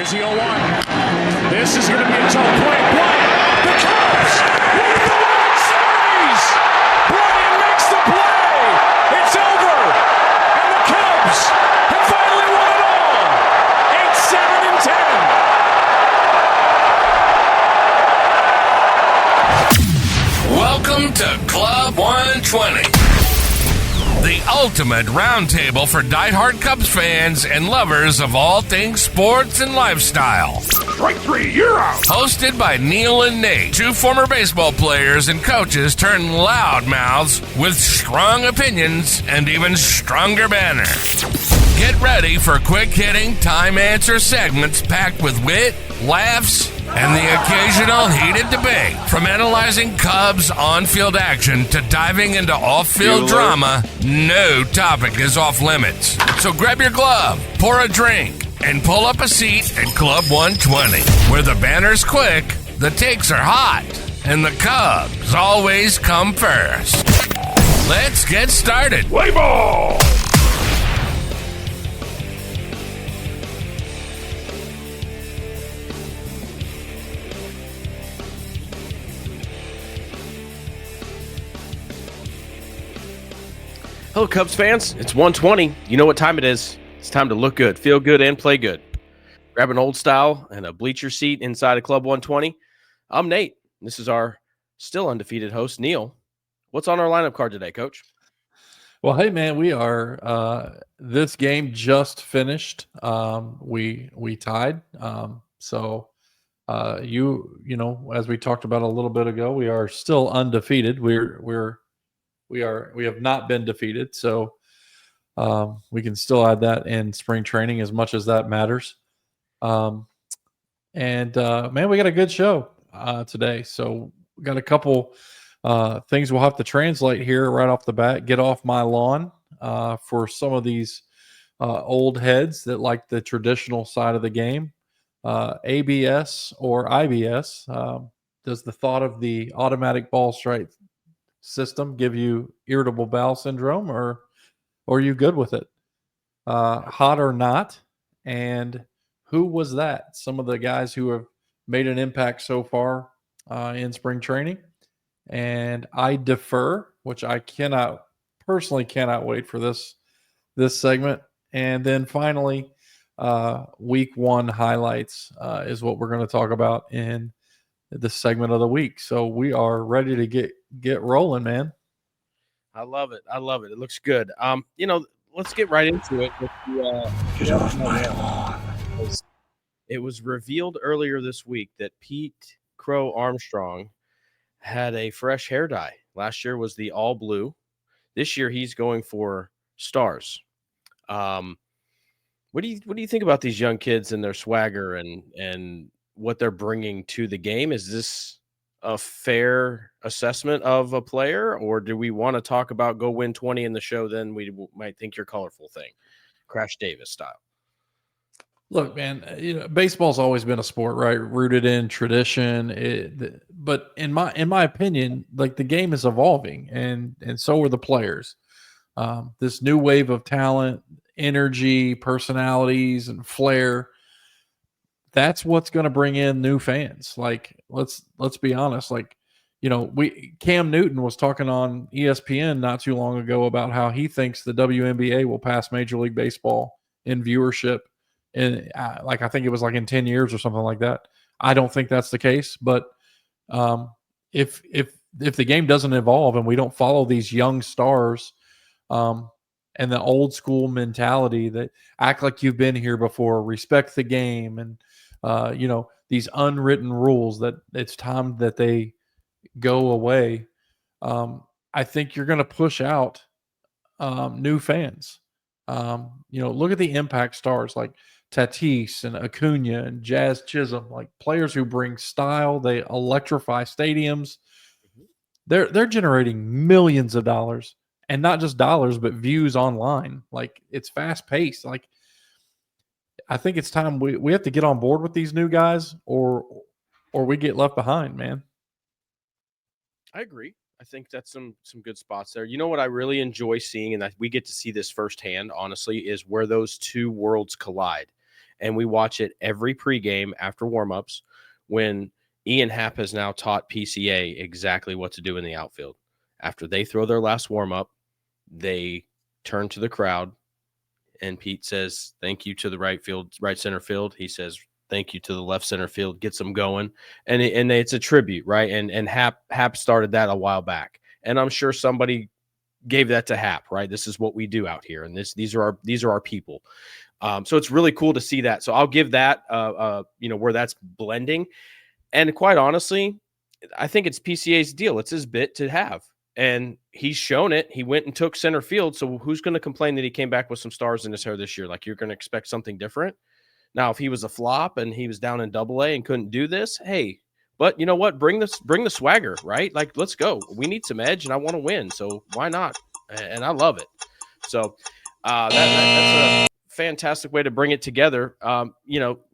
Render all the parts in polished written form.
Here's the 0-1. This is going to be a tough play. Bryant, the Cubs lead the World Series. Bryant makes the play. It's over. And the Cubs have finally won it all. 8-7-10. Welcome to Club 120. The ultimate roundtable for diehard Cubs fans and lovers of all things sports and lifestyle. Strike three, you're out. Hosted by Neil and Nate, two former baseball players and coaches turned loudmouths with strong opinions and even stronger banner. Get ready for quick-hitting, time-answer segments packed with wit, laughs, and the occasional heated debate. From analyzing Cubs on-field action to diving into off-field drama, no topic is off limits. So grab your glove, pour a drink, and pull up a seat at Club 120, where the banner's quick, the takes are hot, and the Cubs always come first. Let's get started. Play ball. Hello, Cubs fans. It's 1:20. You know what time it is. It's time to look good, feel good, and play good. Grab an old style and a bleacher seat inside of Club 120. I'm Nate. This is our still undefeated host, Neil. What's on our lineup card today, Coach? Well, hey, man, we are this game just finished. We tied. So you know, as we talked about a little bit ago, we are still undefeated. We have not been defeated, so we can still add that in spring training as much as that matters. Man, we got a good show today. So we got a couple things we'll have to translate here right off the bat. Get off my lawn for some of these old heads that like the traditional side of the game. ABS or IBS. Does the thought of the automatic ball strike system give you irritable bowel syndrome, or are you good with it? Hot or not? And who was that? Some of the guys who have made an impact so far in spring training. And I defer, which I personally cannot wait for this segment. And then finally, week one highlights is what we're going to talk about in this segment of the week. So we are ready to get rolling, man. I love it. It looks good. Let's get right into it. Get off my lawn. It was revealed earlier this week that Pete Crow Armstrong had a fresh hair dye. Last year was the all blue. This year he's going for stars. What do you think about these young kids and their swagger and what they're bringing to the game? Is this a fair assessment of a player, or do we want to talk about go win 20 in the show? Then we might think you're colorful thing, Crash Davis style. Look, man, baseball's always been a sport, right? Rooted in tradition. But in my opinion, like, the game is evolving, and so are the players. This new wave of talent, energy, personalities, and flair. That's what's going to bring in new fans. Like, let's be honest. Like, Cam Newton was talking on ESPN not too long ago about how he thinks the WNBA will pass Major League Baseball in viewership. And I think it was like in 10 years or something like that. I don't think that's the case, but if the game doesn't evolve and we don't follow these young stars, and the old school mentality that act like you've been here before, respect the game, and these unwritten rules that it's time that they go away, I think you're going to push out new fans. Look at the impact stars like Tatis and Acuna and Jazz Chisholm, like players who bring style. They electrify stadiums. They're generating millions of dollars, and not just dollars, but views online. Like, it's fast paced. Like, I think it's time we have to get on board with these new guys, or we get left behind, man. I agree. I think that's some good spots there. You know what I really enjoy seeing, and that we get to see this firsthand, honestly, is where those two worlds collide. and we watch it every pregame after warmups when Ian Happ has now taught PCA exactly what to do in the outfield. After they throw their last warm-up, they turn to the crowd, and Pete says, thank you to the right center field. He says, thank you to the left center field, gets them going. And it's a tribute, right? And Hap started that a while back. And I'm sure somebody gave that to Hap, right? This is what we do out here. And these are our people. So it's really cool to see that. So I'll give that, where that's blending. And quite honestly, I think it's PCA's deal. It's his bit to have. And he's shown it. He went and took center field. So who's going to complain that he came back with some stars in his hair this year? Like, you're going to expect something different. Now, if he was a flop and he was down in AA and couldn't do this, hey, but you know what? Bring the swagger, right? Like, let's go. We need some edge, and I want to win. So why not? And I love it. So that's a fantastic way to bring it together,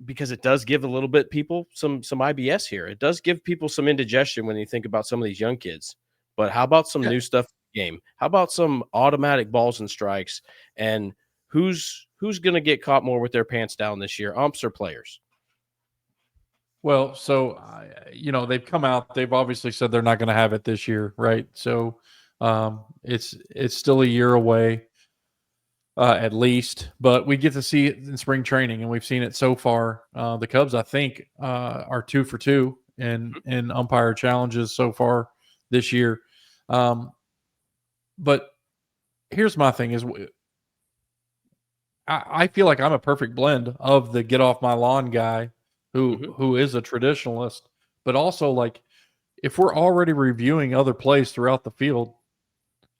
because it does give a little bit people some IBS here. It does give people some indigestion when you think about some of these young kids. But how about some new stuff in the game? How about some automatic balls and strikes? And who's going to get caught more with their pants down this year, umps or players? Well, so, they've come out. They've obviously said they're not going to have it this year, right? So it's still a year away. At least, but we get to see it in spring training, and we've seen it so far. The Cubs, I think, are 2 for 2 in umpire challenges so far this year. But here's my thing: is I feel like I'm a perfect blend of the get off my lawn guy who is a traditionalist, but also, like, if we're already reviewing other plays throughout the field,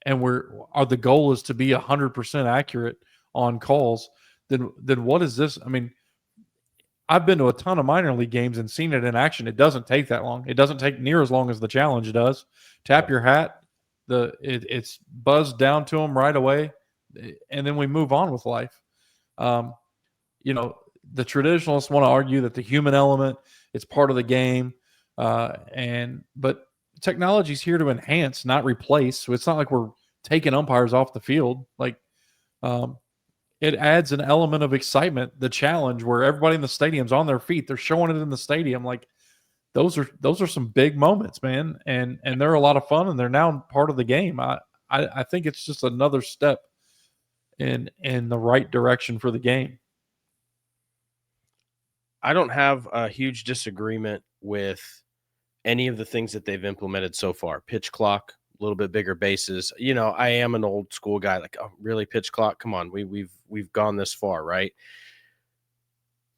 and the goal is to be 100% accurate on calls, then what is this? I mean, I've been to a ton of minor league games and seen it in action. It doesn't take that long. It doesn't take near as long as the challenge does. Tap your hat, it's buzzed down to them right away, and then we move on with life. The traditionalists want to argue that the human element, it's part of the game, but technology's here to enhance, not replace. So it's not like we're taking umpires off the field. Like, it adds an element of excitement, the challenge, where everybody in the stadium's on their feet. They're showing it in the stadium. Like, those are some big moments, man. And they're a lot of fun, and they're now part of the game. I think it's just another step in the right direction for the game. I don't have a huge disagreement with any of the things that they've implemented so far. Pitch clock, a little bit bigger bases. I am an old school guy. Like, oh, really, pitch clock? Come on, we've gone this far, right?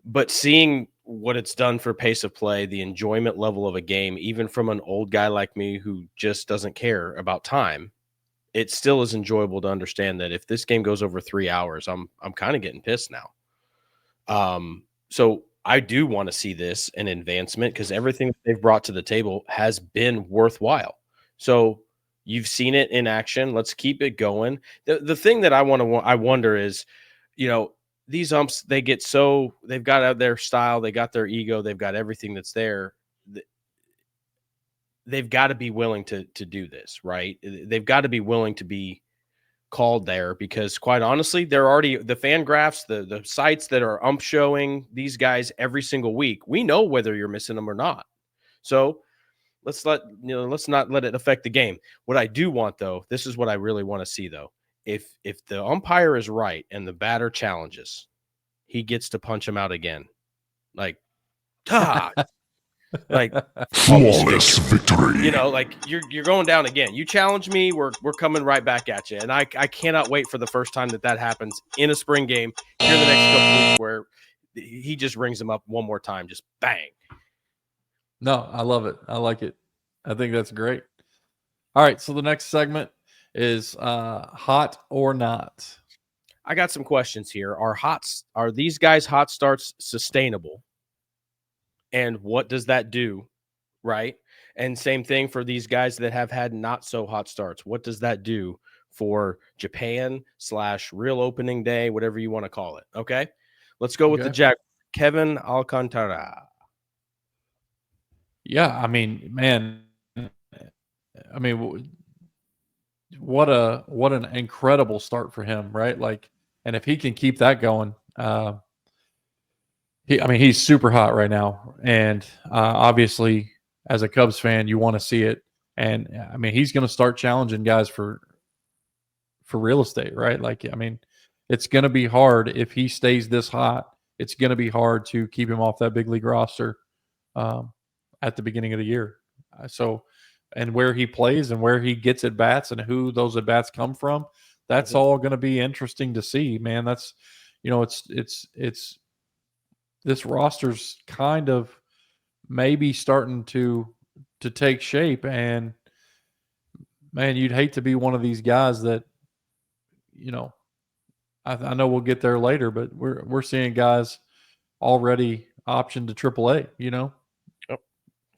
But seeing what it's done for pace of play, the enjoyment level of a game, even from an old guy like me who just doesn't care about time, it still is enjoyable to understand that if this game goes over 3 hours, I'm kind of getting pissed now. So I do want to see this an advancement, because everything that they've brought to the table has been worthwhile. So you've seen it in action. Let's keep it going. The thing that I wonder is, these umps, they've got their style, they got their ego, they've got everything that's there. They've got to be willing to do this, right? They've got to be willing to be called there, because quite honestly, they're already the fan graphs, the sites that are ump showing these guys every single week. We know whether you're missing them or not. So let's not let it affect the game. What I do want, though, this is what I really want to see, though. If the umpire is right and the batter challenges, he gets to punch him out again. Like, like flawless victory. Like, you're going down again. You challenge me, we're coming right back at you. And I cannot wait for the first time that happens in a spring game here in the next couple weeks, where he just rings him up one more time, just bang. No, I love it. I like it. I think that's great. All right, so the next segment is hot or not. I got some questions here. Are these guys' hot starts sustainable? And what does that do, right? And same thing for these guys that have had not so hot starts. What does that do for Japan / real opening day, whatever you want to call it? Okay, let's go with the Jack. Kevin Alcantara. Yeah, I mean, man, what an incredible start for him, right? Like, and if he can keep that going, He's super hot right now, and obviously, as a Cubs fan, you want to see it. And I mean, he's going to start challenging guys for real estate, right? Like, I mean, it's going to be hard if he stays this hot. It's going to be hard to keep him off that big league roster at the beginning of the year. So, and where he plays and where he gets at bats and who those at bats come from, that's all going to be interesting to see, man. That's, it's this roster's kind of maybe starting to take shape, and man, you'd hate to be one of these guys that, I know we'll get there later, but we're seeing guys already optioned to AAA. Oh,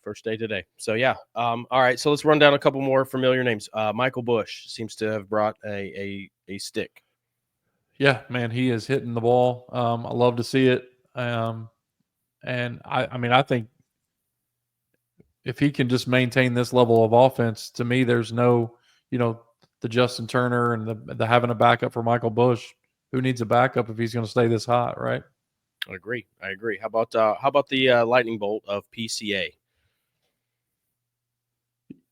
first day today. So yeah. All right. So let's run down a couple more familiar names. Michael Bush seems to have brought a stick. Yeah, man, he is hitting the ball. I love to see it. And I think if he can just maintain this level of offense, to me, there's no, the Justin Turner and the having a backup for Michael Bush. Who needs a backup if he's going to stay this hot, right? I agree. How about the lightning bolt of PCA?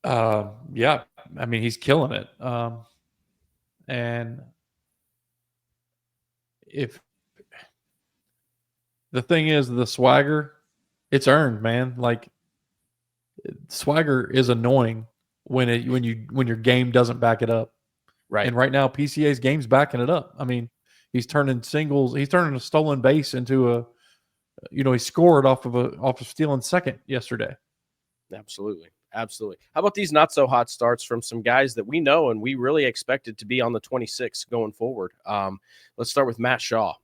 Yeah, I mean, he's killing it. And if the thing is, the swagger, it's earned, man. Like, swagger is annoying when your game doesn't back it up. Right. And right now, PCA's game's backing it up. I mean, he's turning singles. He's turning a stolen base into a, he scored off of stealing second yesterday. Absolutely. How about these not so hot starts from some guys that we know and we really expected to be on the 26th going forward? Let's start with Matt Shaw.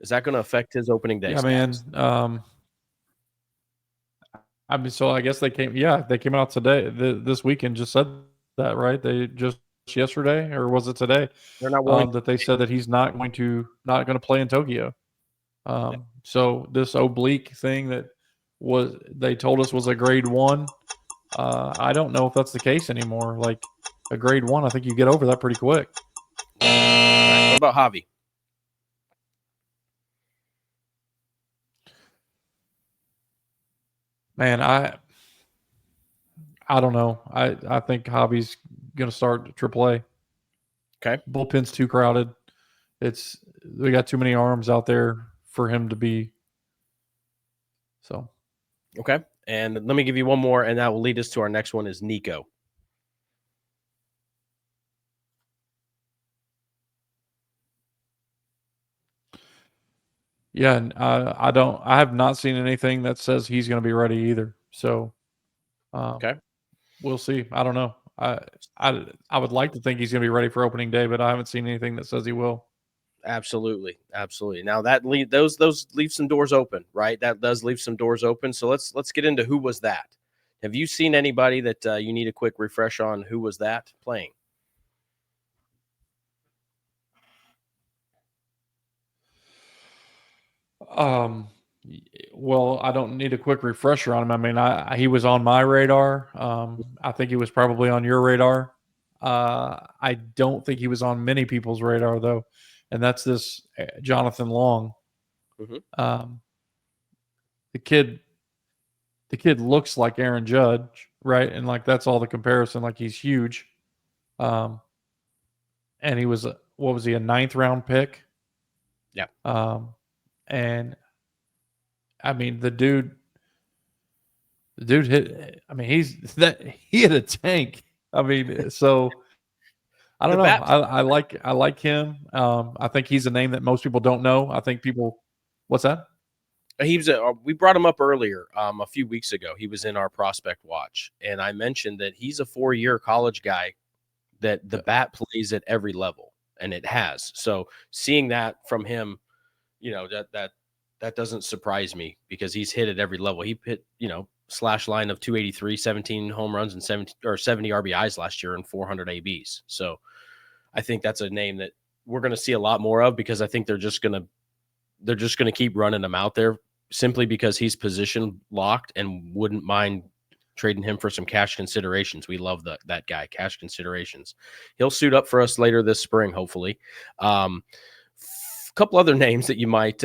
Is that going to affect his opening day? Yeah, man. So I guess they came out today, this weekend, just said that, right? They just yesterday, or was it today? They're not willing that they said that he's not going to play in Tokyo. So this oblique thing that they told us was a grade 1. I don't know if that's the case anymore. Like, a grade 1, I think you get over that pretty quick. What about Javi? Man, I don't know. I think Javi's going to start AAA. Okay. Bullpen's too crowded. We got too many arms out there for him to be. So. Okay. And let me give you one more, and that will lead us to our next one is Nico. Yeah, and I have not seen anything that says he's going to be ready either. So, okay, we'll see. I don't know. I would like to think he's going to be ready for opening day, but I haven't seen anything that says he will. Absolutely. Now that those leave some doors open, right? That does leave some doors open. So let's get into who was that. Have you seen anybody that you need a quick refresh on? Who was that playing? Well, I don't need a quick refresher on him. I mean, he was on my radar. I think he was probably on your radar. I don't think he was on many people's radar though, and that's this Jonathan Long. Mm-hmm. The kid looks like Aaron Judge, right? And like that's all the comparison. Like, he's huge. And he was a 9th round pick? Yeah. And I mean, the dude hit. I mean, he hit a tank. I mean, so I don't know. I like him. I think he's a name that most people don't know. I think people. What's that? We brought him up earlier a few weeks ago. He was in our prospect watch, and I mentioned that he's a 4-year college guy that the bat plays at every level, and it has. So seeing that from him, that doesn't surprise me because he's hit at every level. He hit, slash line of 283, 17 home runs and 70 RBIs last year and 400 ABs. So I think that's a name that we're going to see a lot more of because I think they're just going to keep running him out there simply because he's position locked and wouldn't mind trading him for some cash considerations. We love that guy, cash considerations. He'll suit up for us later this spring, hopefully. Couple other names that you might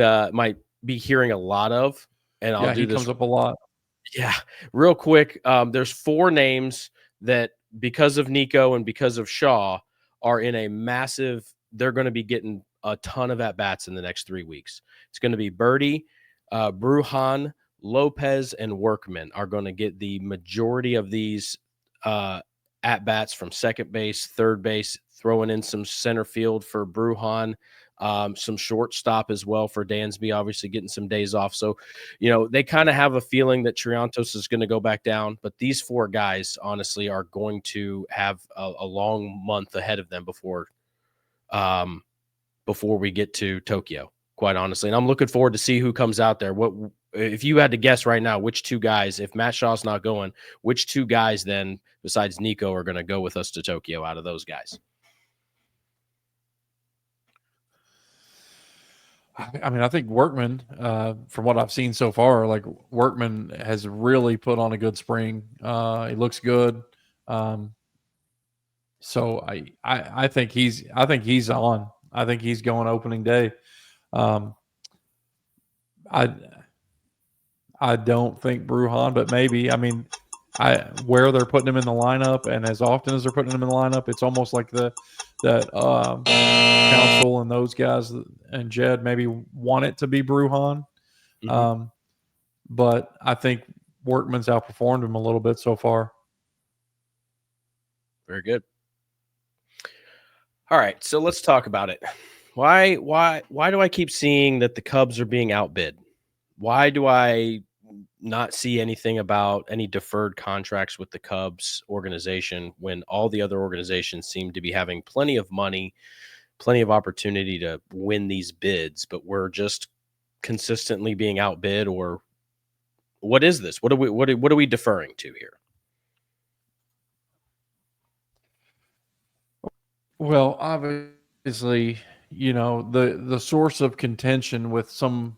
be hearing a lot of, and I'll Yeah, do he this. comes up a lot. Yeah, real quick. There's 4 names that, because of Nico and because of Shaw, are in a massive. They're going to be getting a ton of at bats in the next 3 weeks. It's going to be Birdie, Brujan, Lopez, and Workman are going to get the majority of these at bats from second base, third base, throwing in some center field for Brujan, some shortstop as well for Dansby, obviously getting some days off. So, they kind of have a feeling that Triantos is going to go back down, but these 4 guys, honestly, are going to have a long month ahead of them before we get to Tokyo, quite honestly. And I'm looking forward to see who comes out there. What if you had to guess right now, which 2 guys, if Matt Shaw's not going, which 2 guys then besides Nico are going to go with us to Tokyo out of those guys? I mean, I think Workman, from what I've seen so far, like Workman has really put on a good spring. He looks good. So I think he's on. I think he's going opening day. I don't think Brujan, but maybe. I mean, where they're putting him in the lineup, and as often as they're putting him in the lineup, it's almost like that Council and those guys and Jed maybe want it to be Brujan. Mm-hmm. But I think Workman's outperformed him a little bit so far. Very good. All right, so let's talk about it. Why do I keep seeing that the Cubs are being outbid? Why do I not see anything about any deferred contracts with the Cubs organization when all the other organizations seem to be having plenty of money, plenty of opportunity to win these bids, but we're just consistently being outbid? Or what is this? What are we deferring to here? Well, obviously, the source of contention with some,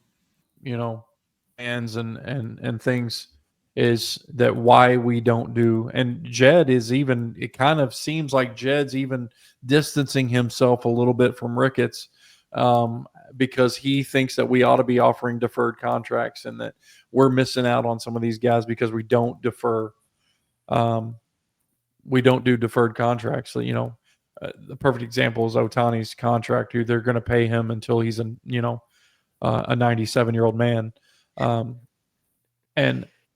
fans and things is that why we don't do. And Jed is even. It kind of seems like Jed's even distancing himself a little bit from Ricketts, because he thinks that we ought to be offering deferred contracts and that we're missing out on some of these guys because we don't defer. We don't do deferred contracts. So, the perfect example is Otani's contract, who they're going to pay him until he's a 97-year-old man.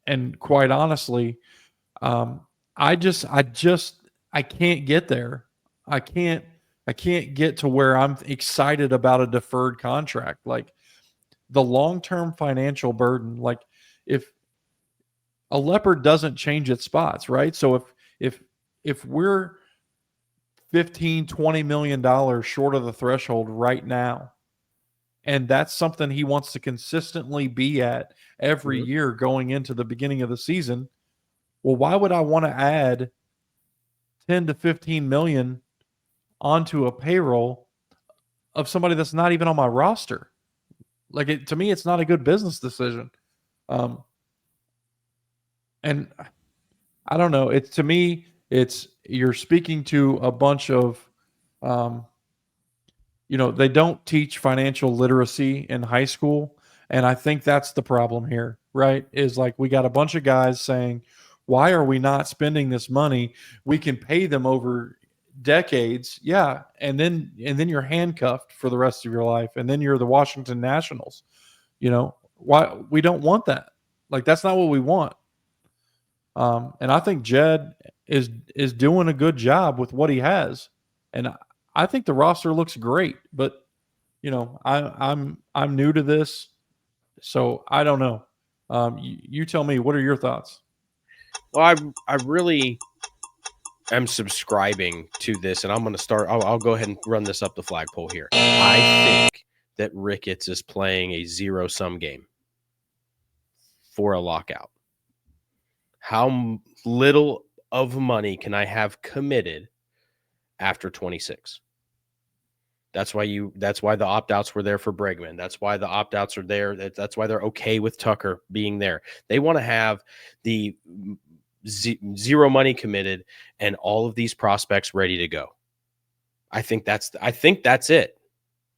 And quite honestly, I can't get there. I can't get to where I'm excited about a deferred contract. Like the long-term financial burden, like if a leopard doesn't change its spots, right? So if we're $15-20 million short of the threshold right now, and that's something he wants to consistently be at every year going into the beginning of the season, well, why would I want to add 10 to 15 million onto a payroll of somebody that's not even on my roster? Like, to me, it's not a good business decision. And I don't know. To me, you're speaking to a bunch of, they don't teach financial literacy in high school. And I think that's the problem here, right? Is like we got a bunch of guys saying, why are we not spending this money? We can pay them over decades. Yeah. And then you're handcuffed for the rest of your life. And then you're the Washington Nationals. Why we don't want that. Like, that's not what we want. And I think Jed is doing a good job with what he has. And I think the roster looks great, but I'm new to this, so I don't know. You tell me, what are your thoughts? Well, I really am subscribing to this, and I'm going to start. I'll go ahead and run this up the flagpole here. I think that Ricketts is playing a zero-sum game for a lockout. How little of money can I have committed after 26? That's why the opt-outs were there for Bregman. That's why the opt-outs are there. That's why they're okay with Tucker being there. They want to have the zero money committed and all of these prospects ready to go. I think that's it.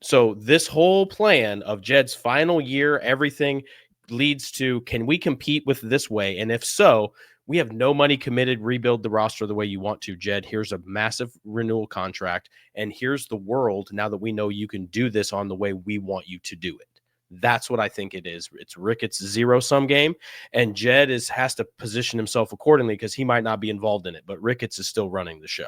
So this whole plan of Jed's final year, everything leads to, can we compete with this way? And if so, we have no money committed, rebuild the roster the way you want to, Jed. Here's a massive renewal contract. And here's the world now that we know you can do this on the way we want you to do it. That's what I think it is. It's Ricketts' zero-sum game, and Jed has to position himself accordingly because he might not be involved in it, but Ricketts is still running the show.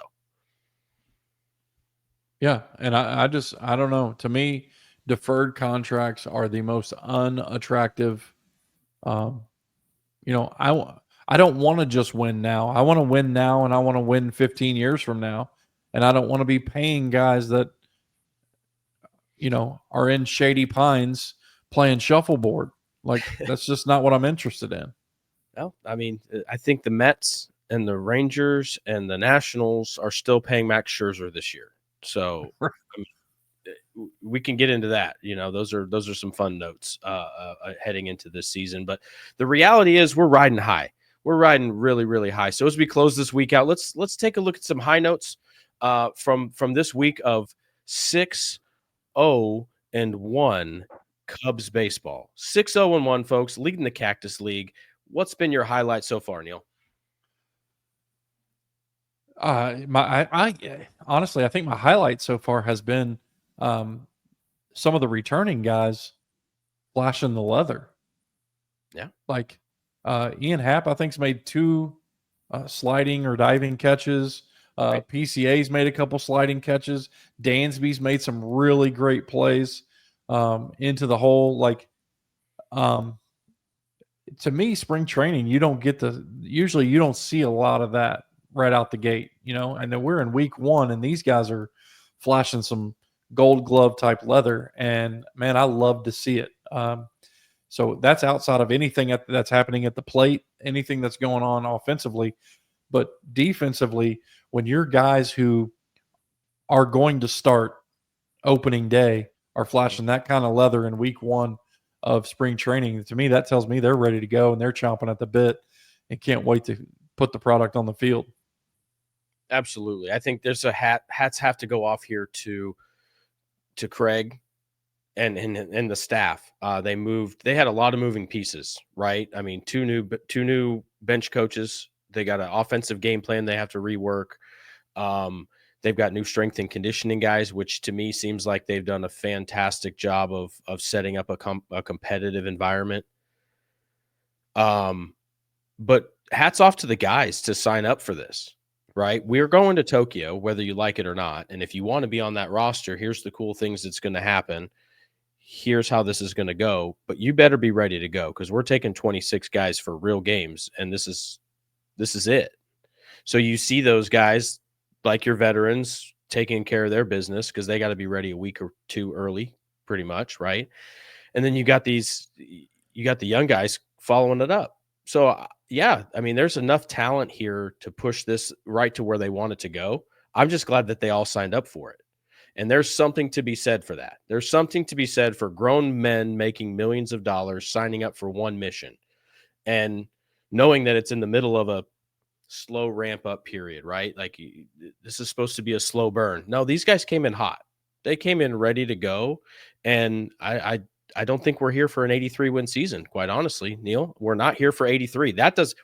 Yeah, and I don't know. To me, deferred contracts are the most unattractive. You know, I don't want to just win now. I want to win now, and I want to win 15 years from now, and I don't want to be paying guys that, you know, are in Shady Pines playing shuffleboard. Like that's just not what I'm interested in. Well, I mean, I think the Mets and the Rangers and the Nationals are still paying Max Scherzer this year. So I mean, we can get into that. You know, those are some fun notes heading into this season. But the reality is we're riding high. We're riding really, really high. So as we close this week out, let's take a look at some high notes from this week of 6-0-1 Cubs baseball. 6-0-1, folks, leading the Cactus League. What's been your highlight so far, Neil? Honestly, I think my highlight so far has been some of the returning guys flashing the leather. Yeah, like Ian Happ, I think's made 2 sliding or diving catches. Right. PCA's made a couple sliding catches. Dansby's made some really great plays into the hole. Like, to me, spring training, you don't see a lot of that right out the gate, you know. And then we're in week 1, and these guys are flashing some Gold Glove type leather, and man, I love to see it. So that's outside of anything that's happening at the plate, anything that's going on offensively, but defensively, when your guys who are going to start opening day are flashing that kind of leather in week 1 of spring training, to me, that tells me they're ready to go and they're chomping at the bit and can't wait to put the product on the field. Absolutely. I think there's hats have to go off here to Craig and the staff. They had a lot of moving pieces, right? I mean, two new bench coaches. They got an offensive game plan they have to rework. They've got new strength and conditioning guys, which to me seems like they've done a fantastic job of setting up a competitive environment. But hats off to the guys to sign up for this, right? We're going to Tokyo, whether you like it or not. And if you want to be on that roster, here's the cool things that's going to happen. Here's how this is going to go, but you better be ready to go because we're taking 26 guys for real games, and this is it. So you see those guys like your veterans taking care of their business because they got to be ready a week or 2 early, pretty much, right? And then you got the young guys following it up. So yeah, I mean, there's enough talent here to push this right to where they want it to go. I'm just glad that they all signed up for it. And there's something to be said for that. There's something to be said for grown men making millions of dollars signing up for one mission and knowing that it's in the middle of a slow ramp up period, right? Like this is supposed to be a slow burn. No, these guys came in hot. They came in ready to go. And I don't think we're here for an 83 win season. Quite honestly, Neil, we're not here for 83.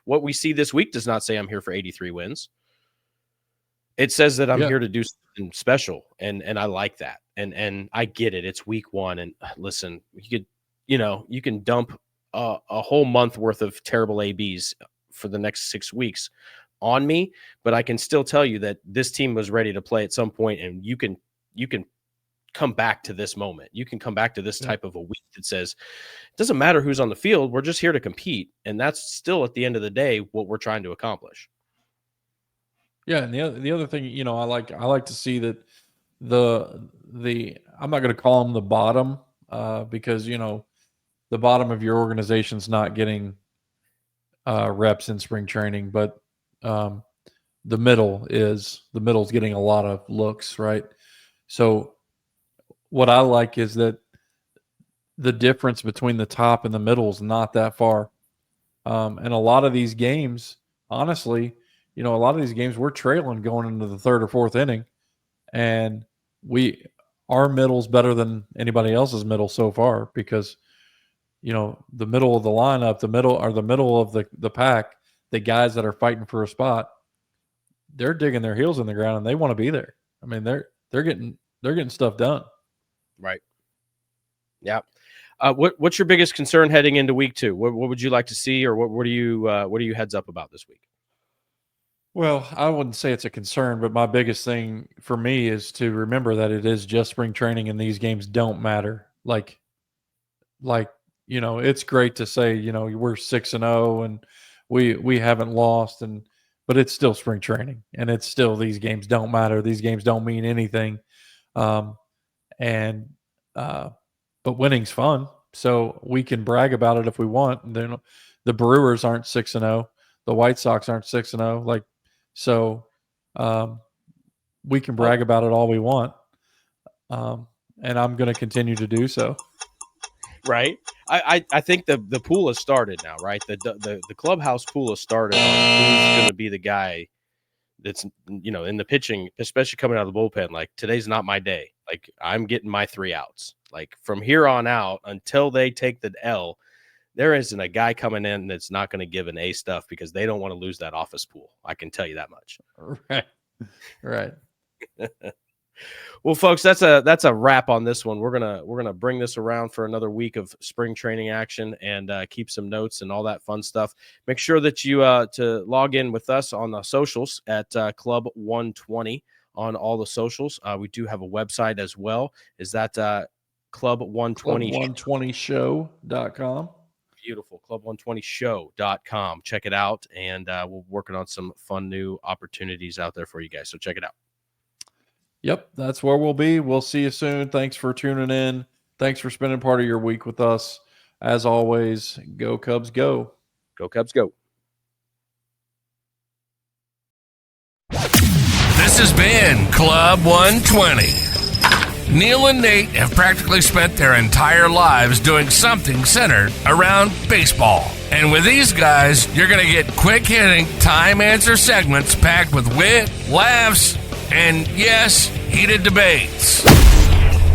What we see this week does not say I'm here for 83 wins. It says that I'm here to do something special, and I like that, and I get it. It's week 1, and listen, you can dump a whole month worth of terrible ABs for the next 6 weeks on me, but I can still tell you that this team was ready to play at some point, and you can come back to this moment. You can come back to this type of a week that says it doesn't matter who's on the field. We're just here to compete, and that's still at the end of the day what we're trying to accomplish. Yeah, and the other thing, you know, I like to see that the I'm not going to call them the bottom because, you know, the bottom of your organization's not getting reps in spring training, but the middle's getting a lot of looks, right? So what I like is that the difference between the top and the middle is not that far. And a lot of these games, honestly, you know, a lot of these games we're trailing going into the 3rd or 4th inning, and our middle's better than anybody else's middle so far because, the middle of the lineup, the middle of the pack, the guys that are fighting for a spot, they're digging their heels in the ground and they want to be there. I mean, they're getting stuff done. Right. Yeah. What's your biggest concern heading into week 2? What would you like to see, or what are you heads up about this week? Well, I wouldn't say it's a concern, but my biggest thing for me is to remember that it is just spring training and these games don't matter. Like, it's great to say, we're 6-0 and we haven't lost, but it's still spring training and it's still, these games don't matter. These games don't mean anything. But winning's fun. So we can brag about it if we want. And then the Brewers aren't 6-0. The White Sox aren't 6-0. We can brag about it all we want. And I'm going to continue to do so. Right. I think the pool has started now, right? The clubhouse pool has started on who's going to be the guy that's, in the pitching, especially coming out of the bullpen. Like, today's not my day. Like, I'm getting my 3 outs. Like, from here on out until they take the L, there isn't a guy coming in that's not going to give an A stuff because they don't want to lose that office pool. I can tell you that much. Right. Well, folks, that's a wrap on this one. We're gonna bring this around for another week of spring training action and keep some notes and all that fun stuff. Make sure that you to log in with us on the socials at Club 120 on all the socials. We do have a website as well. Is that Club120 Club120show.com? Beautiful. Club120show.com. Check it out, and we're working on some fun new opportunities out there for you guys. So check it out. Yep, that's where we'll be. We'll see you soon. Thanks for tuning in. Thanks for spending part of your week with us. As always, go Cubs, go. Go Cubs, go. This has been Club 120. Neil and Nate have practically spent their entire lives doing something centered around baseball. And with these guys, you're going to get quick-hitting, time-answer segments packed with wit, laughs, and, yes, heated debates.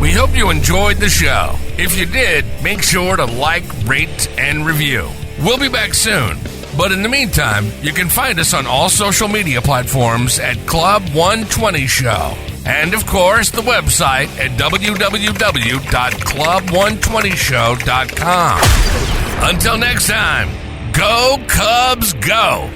We hope you enjoyed the show. If you did, make sure to like, rate, and review. We'll be back soon. But in the meantime, you can find us on all social media platforms at Club 120 Show. And, of course, the website at www.club120show.com. Until next time, go Cubs, go!